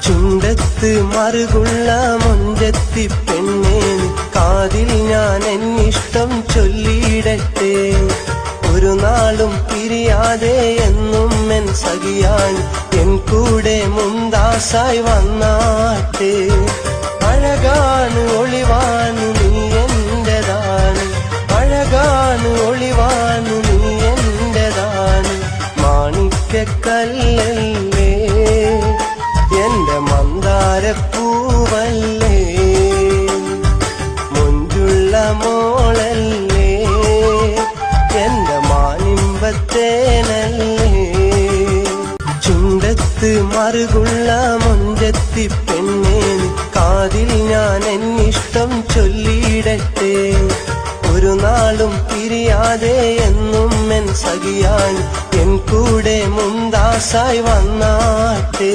ചുണ്ടത്ത് മറുകുള്ള മൊഞ്ചത്തി പെണ്ണേ കാതിൽ ഞാൻ എന്നിഷ്ടം ചൊല്ലിയിടട്ടെ ഒരു നാളും പിരിയാതെ എന്നും എൻ സഖിയാൻ എൻ കൂടെ മുന്താസായി വന്നാട്ടെ അഴകാണ് ഒളിവാണ് നീ എന്റെതാണ് അഴകാണ് ഒളിവാണ് നീ എന്റെതാണ് മാണിക്യക്കല്ലല്ലേ എന്റെ മന്ദാരപ്പൂവല്ലേ മുഞ്ചുള്ള മോളല്ലേ എന്റെ മാനിമ്പത്തേനല്ലേ ചുണ്ടത്ത് മറുകുള്ള മൊഞ്ചത്തി പെണ്ണേ കാതിൽ ഞാൻ എന്നിഷ്ടം ചൊല്ലിയിടട്ടെ ഒരു നാളും പിരിയാതെ എന്നും എൻ സഖിയാൻ എൻ കൂടെ മുന്താസായി വന്നാട്ടെ